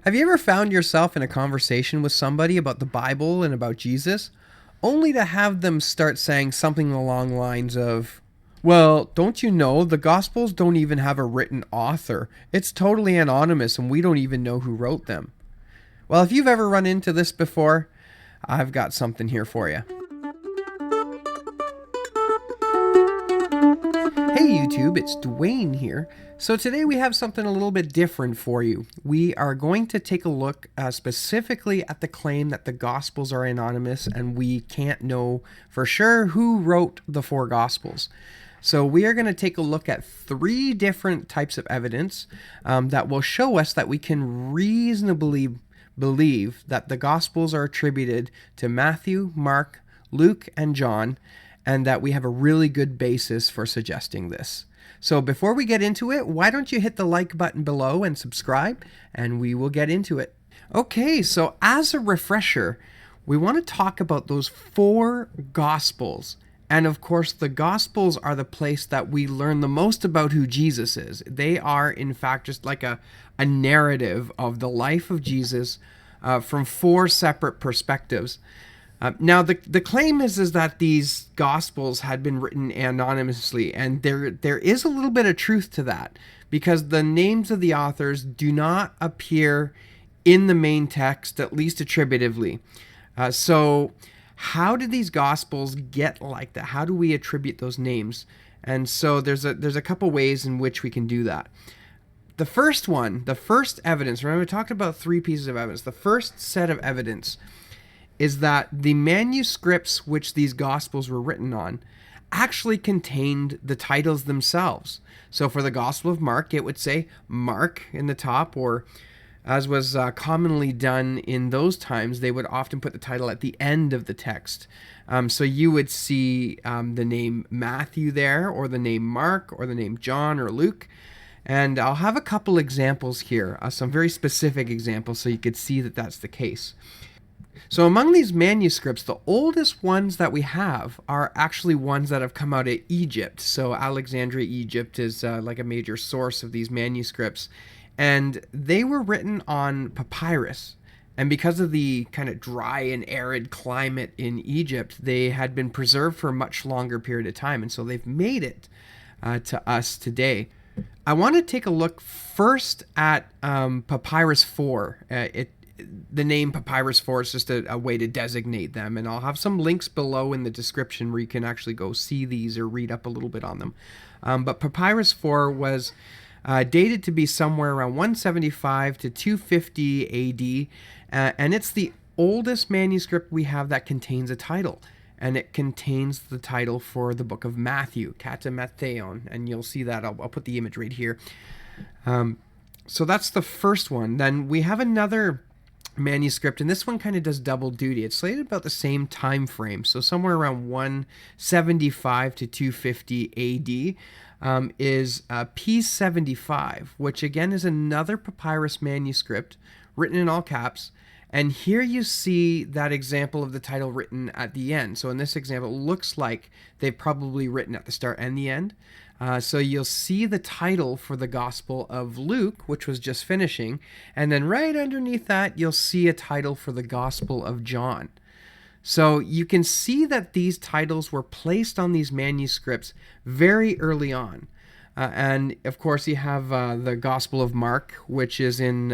Have you ever found yourself in a conversation with somebody about the Bible and about Jesus, only to have them start saying something along the lines of, well, don't you know the Gospels don't even have a written author? It's totally anonymous and we don't even know who wrote them. Well, if you've ever run into this before, I've got something here for you. Hey YouTube, it's Dwayne here. So today we have something a little bit different for you. We are going to take a look specifically at the claim that the Gospels are anonymous and we can't know for sure who wrote the four Gospels. So we are going to take a look at three different types of evidence that will show us that we can reasonably believe that the Gospels are attributed to Matthew, Mark, Luke, and John, and that we have a really good basis for suggesting this. So before we get into it, why don't you hit the like button below and subscribe, and we will get into it. Okay, so as a refresher, we want to talk about those four Gospels. And of course, the Gospels are the place that we learn the most about who Jesus is. They are, in fact, just like a narrative of the life of Jesus from four separate perspectives. Now, the claim is that these Gospels had been written anonymously, and there is a little bit of truth to that, because the names of the authors do not appear in the main text, at least attributively. So how did these Gospels get like that? How do we attribute those names? And so there's a couple ways in which we can do that. The first evidence, remember we talked about three pieces of evidence. The first set of evidence is that the manuscripts which these Gospels were written on actually contained the titles themselves. So for the Gospel of Mark, it would say Mark in the top, or as was commonly done in those times, they would often put the title at the end of the text. So you would see the name Matthew there, or the name Mark, or the name John or Luke. And I'll have a couple examples here, some very specific examples, so you could see that that's the case. So among these manuscripts, the oldest ones that we have are actually ones that have come out of Egypt. So Alexandria, Egypt is like a major source of these manuscripts. And they were written on papyrus. And because of the kind of dry and arid climate in Egypt, they had been preserved for a much longer period of time. And so they've made it to us today. I want to take a look first at Papyrus 4. The name Papyrus 4 is just a way to designate them, and I'll have some links below in the description where you can actually go see these or read up a little bit on them. But Papyrus 4 was dated to be somewhere around 175 to 250 AD, and it's the oldest manuscript we have that contains a title, and it contains the title for the book of Matthew, Kata Mattheon, and you'll see that. I'll put the image right here. So that's the first one. Then we have another manuscript, and this one kind of does double duty. It's slated about the same time frame, so somewhere around 175 to 250 AD is P75, which again is another papyrus manuscript written in all caps. And here you see that example of the title written at the end. So in this example, it looks like they've probably written at the start and the end. So you'll see the title for the Gospel of Luke, which was just finishing, and then right underneath that, you'll see a title for the Gospel of John. So you can see that these titles were placed on these manuscripts very early on. And of course, you have the Gospel of Mark, which is in,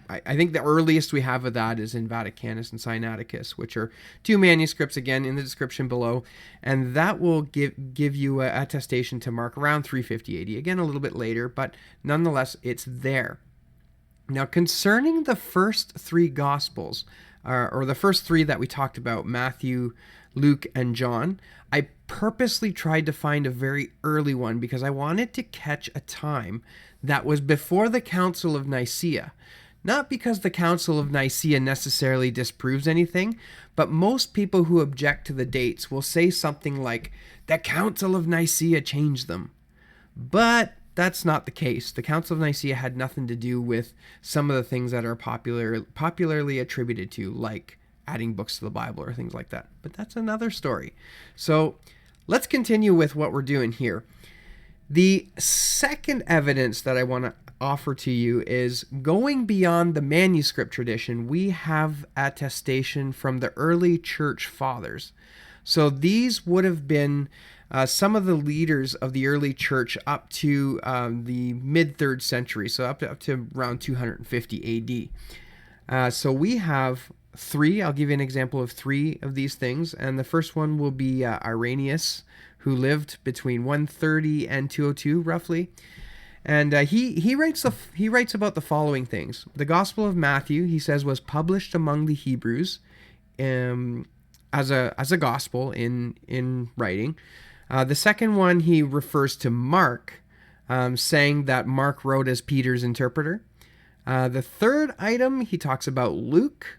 I think the earliest we have of that is in Vaticanus and Sinaticus, which are two manuscripts, again, in the description below. And that will give you a attestation to Mark around 350 AD, again, a little bit later, but nonetheless, it's there. Now, concerning the first three Gospels, or the first three that we talked about, Matthew, Luke, and John, I purposely tried to find a very early one because I wanted to catch a time that was before the Council of Nicaea. Not because the Council of Nicaea necessarily disproves anything, but most people who object to the dates will say something like, the Council of Nicaea changed them. But that's not the case. The Council of Nicaea had nothing to do with some of the things that are popularly attributed to, like adding books to the Bible or things like that. But that's another story. So let's continue with what we're doing here. The second evidence that I want to offer to you is going beyond the manuscript tradition. We have attestation from the early church fathers. So these would have been some of the leaders of the early church up to the mid-3rd century, so up to around 250 AD. So we have 3. I'll give you an example of 3 of these things, and the first one will be Irenaeus, who lived between 130 and 202 roughly. And he writes about the following things. The Gospel of Matthew, he says, was published among the Hebrews as a gospel in writing. The second one, he refers to Mark, saying that Mark wrote as Peter's interpreter. The third item, he talks about Luke,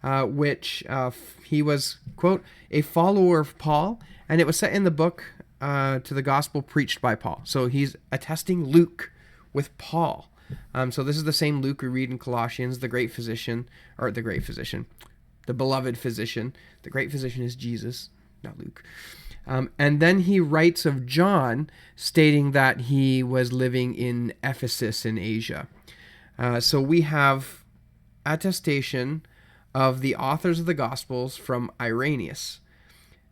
which he was, quote, a follower of Paul, and it was set in the book to the gospel preached by Paul. So he's attesting Luke with Paul. So this is the same Luke we read in Colossians, the beloved physician. The great physician is Jesus, not Luke. And then he writes of John, stating that he was living in Ephesus in Asia. So we have attestation of the authors of the Gospels from Irenaeus.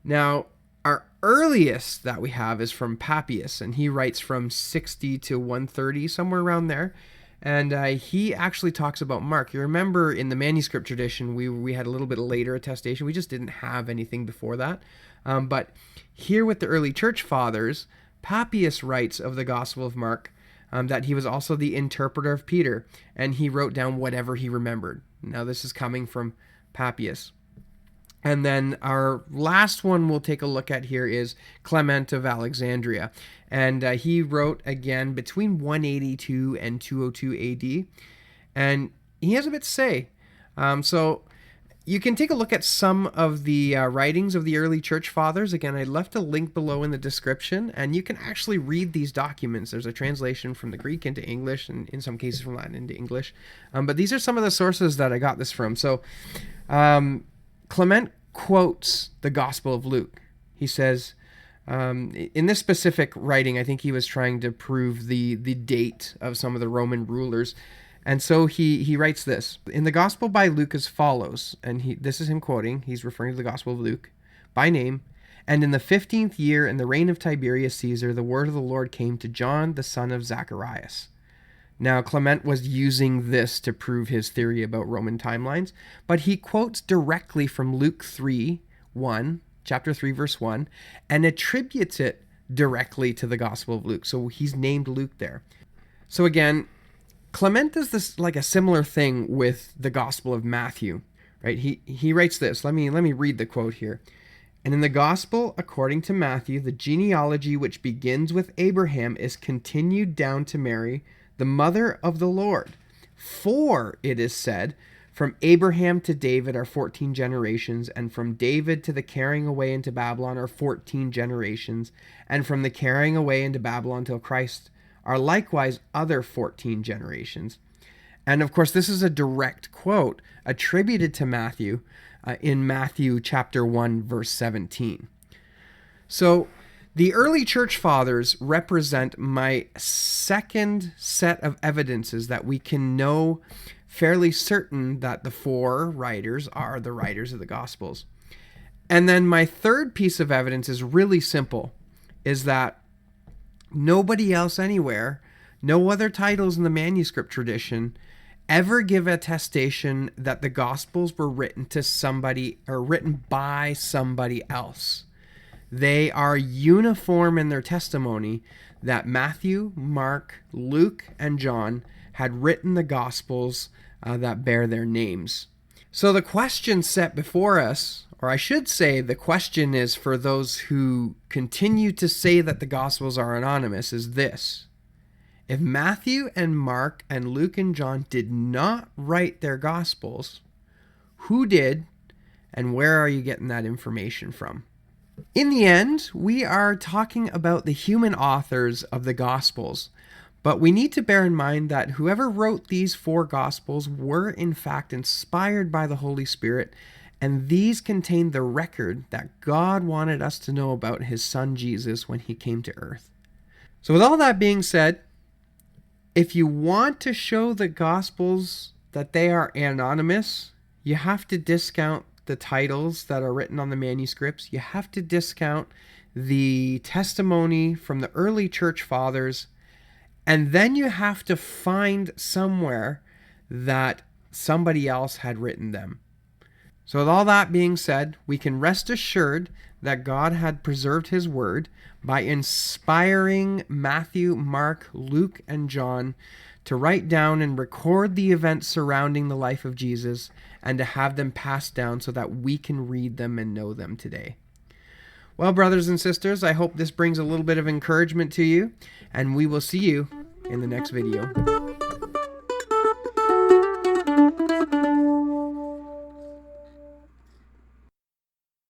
Now, our earliest that we have is from Papyrus, and he writes from 60 to 130, somewhere around there. And he actually talks about Mark. You remember in the manuscript tradition, we had a little bit later attestation. We just didn't have anything before that. But here with the early church fathers, Papyrus writes of the Gospel of Mark that he was also the interpreter of Peter, and he wrote down whatever he remembered. Now this is coming from Papyrus. And then our last one we'll take a look at here is Clement of Alexandria. And he wrote again between 182 and 202 AD. And he has a bit to say. So you can take a look at some of the writings of the early church fathers. Again, I left a link below in the description, and you can actually read these documents. There's a translation from the Greek into English, and in some cases from Latin into English. But these are some of the sources that I got this from. So Clement quotes the Gospel of Luke. He says, in this specific writing, I think he was trying to prove the date of some of the Roman rulers. And so he writes this. In the Gospel by Luke as follows, and this is him quoting, he's referring to the Gospel of Luke, by name, and in the 15th year in the reign of Tiberius Caesar, the word of the Lord came to John, the son of Zacharias. Now, Clement was using this to prove his theory about Roman timelines, but he quotes directly from Luke 3:1, chapter 3, verse 1, and attributes it directly to the Gospel of Luke. So he's named Luke there. So again, Clement does this like a similar thing with the Gospel of Matthew, right? He writes this. Let me read the quote here. And in the Gospel, according to Matthew, the genealogy which begins with Abraham is continued down to Mary, the mother of the Lord. For, it is said, from Abraham to David are 14 generations, and from David to the carrying away into Babylon are 14 generations, and from the carrying away into Babylon till Christ are likewise other 14 generations. And of course, this is a direct quote attributed to Matthew in Matthew chapter 1, verse 17. So the early church fathers represent my second set of evidences that we can know fairly certain that the 4 writers are the writers of the Gospels. And then my third piece of evidence is really simple, is that nobody else anywhere, no other titles in the manuscript tradition ever give attestation that the Gospels were written to somebody or written by somebody else. They are uniform in their testimony that Matthew, Mark, Luke, and John had written the Gospels that bear their names. So the question set before us, or I should say the question is for those who continue to say that the Gospels are anonymous, is this. If Matthew and Mark and Luke and John did not write their Gospels, who did, and where are you getting that information from? In the end, we are talking about the human authors of the Gospels, but we need to bear in mind that whoever wrote these 4 Gospels were in fact inspired by the Holy Spirit, and these contain the record that God wanted us to know about his son Jesus when he came to earth. So with all that being said, If you want to show the Gospels that they are anonymous, you have to discount the titles that are written on the manuscripts. You have to discount the testimony from the early church fathers. And then you have to find somewhere that somebody else had written them. So with all that being said, we can rest assured that God had preserved his word by inspiring Matthew, Mark, Luke, and John to write down and record the events surrounding the life of Jesus and to have them passed down so that we can read them and know them today. Well, brothers and sisters, I hope this brings a little bit of encouragement to you, and we will see you in the next video.